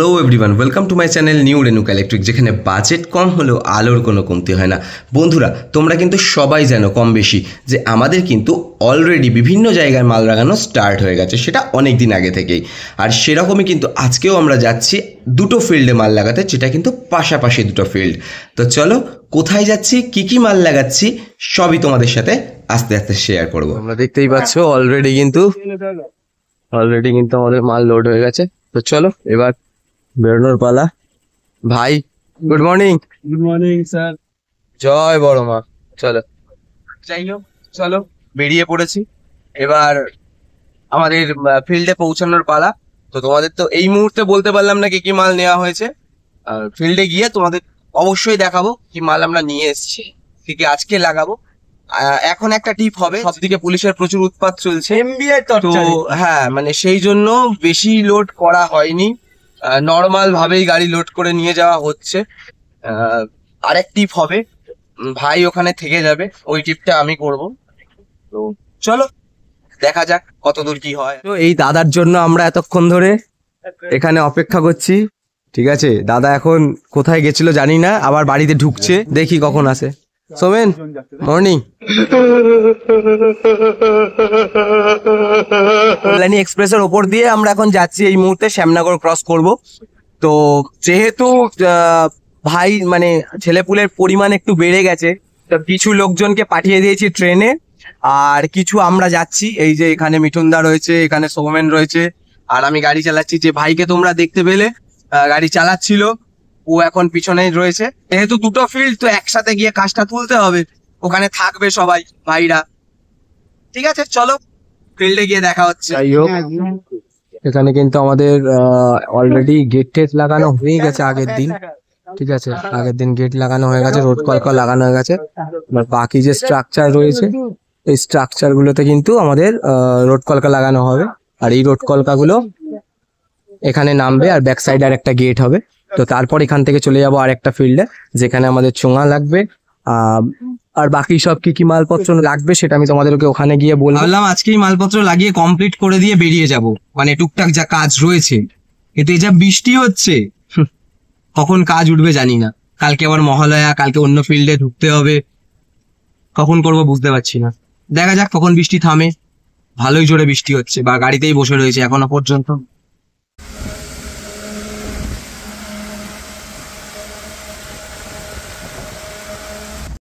Hello everyone, welcome to my channel new Renuka electric, যেখানে budget কম হলেও আলোর কোনো কমতি হয় না। বন্ধুরা, তোমরা কিন্তু সবাই জানো কম বেশি যে আমাদের কিন্তু অলরেডি বিভিন্ন জায়গায় মাল লাগানো স্টার্ট হয়ে গেছে, সেটা অনেক দিন আগে থেকেই। আর সেরকমই কিন্তু আজকেও আমরা যাচ্ছি দুটো ফিল্ডে মাল লাগাতে, যেটা কিন্তু পাশাপাশি দুটো ফিল্ড। তো চলো, কোথায় যাচ্ছি, কি কি মাল লাগাচ্ছি, সবই তোমাদের সাথে আস্তে আস্তে শেয়ার করবো। তোমরা দেখতেই পাচ্ছ অলরেডি কিন্তু আমাদের মাল লোড হয়ে গেছে। তো চলো এবার বেরোনোর পালা। ভাই, good morning. Good morning sir. জয় বড় মা। চলো, যাই হোক, চলো বেরিয়ে পড়েছি। এবার আমাদের ফিল্ডে পৌঁছানোর পালা। তো তোমাদের তো এই মুহূর্তে বলতে পারলাম না কি কি মাল নেওয়া হয়েছে, আর ফিল্ডে গিয়ে তোমাদের অবশ্যই দেখাবো কি মাল আমরা নিয়ে এসেছি, কি কি আজকে লাগাবো। এখন একটা টিপ হবে, সবদিকে পুলিশের প্রচুর উৎপাত চলছে, তো হ্যাঁ মানে সেই জন্য বেশি লোড করা হয়নি, নর্মাল ভাবেই গাড়ি লোড করে নিয়ে যাওয়া হচ্ছে। আরেক টিপ হবে, ভাই ওখানে থেকে যাবে, ওই টিপটা আমি করব। তো চলো দেখা যাক কতদূর কি হয়। তো এই দাদার জন্য আমরা এতক্ষণ ধরে এখানে অপেক্ষা করছি। ঠিক আছে, দাদা এখন কোথায় গেছিল জানি না, আবার বাড়িতে ঢুকছে, দেখি কখন আসে। সোমেন, মর্নিং। কল্যাণী এক্সপ্রেসের ওপর দিয়ে আমরা এখন যাচ্ছি, এই মুহূর্তে শ্যামনগর ক্রস করব। তো যেহেতু ভাই মানে ছেলেপুলের পরিমাণ একটু বেড়ে গেছে, তো কিছু লোকজনকে পাঠিয়ে দিয়েছি ট্রেনে, আর কিছু আমরা যাচ্ছি। এই যে এখানে মিঠুনদা রয়েছে, এখানে সৌমেন রয়েছে, আর আমি গাড়ি চালাচ্ছি। যে ভাইকে তোমরা দেখতে পেলে গাড়ি চালাচ্ছিল, ও এখন পিছনেই রয়েছে। যেহেতু দুটো ফিল্ড, তো একসাথে গিয়ে কাজটা তুলতে হবে, ওখানে থাকবে সবাই ভাইরা। ঠিক আছে, চলো ফিল্ডে গিয়ে দেখা হচ্ছে। যাই হোক, এখানে কিন্তু আমাদের অলরেডি গেট টেট লাগানো হয়ে গেছে আগের দিন। ঠিক আছে, আগের দিন গেট লাগানো হয়ে গেছে, রোড কলকা লাগানো হয়ে গেছে। এবার বাকি যে স্ট্রাকচার রয়েছে, এই স্ট্রাকচার গুলোতে কিন্তু আমাদের রোড কলকা লাগানো হবে। আর এই রোড কলকাগুলো এখানে নামবে, আর ব্যাক সাইডে আর একটা গেট হবে। তো তারপর এখান থেকে চলে যাবো আর একটা ফিল্ডে, যেখানে আমাদের চোঙা লাগবে। আর বাকি সব কি কি মালপত্র লাগবে সেটা আমি তোমাদেরকে ওখানে গিয়ে বললাম। আজকেই মালপত্র লাগিয়ে কমপ্লিট করে দিয়ে বেরিয়ে যাব, মানে টুকটাক যা কাজ রয়েছে। কিন্তু এই যা বৃষ্টি হচ্ছে, কখন কাজ উঠবে জানি না। কালকে আবার মহালয়া, কালকে অন্য ফিল্ডে ঢুকতে হবে, কখন করবো বুঝতে পারছি না। দেখা যাক কখন বৃষ্টি থামে। ভালোই জোরে বৃষ্টি হচ্ছে, বা গাড়িতেই বসে রয়েছে এখনো পর্যন্ত।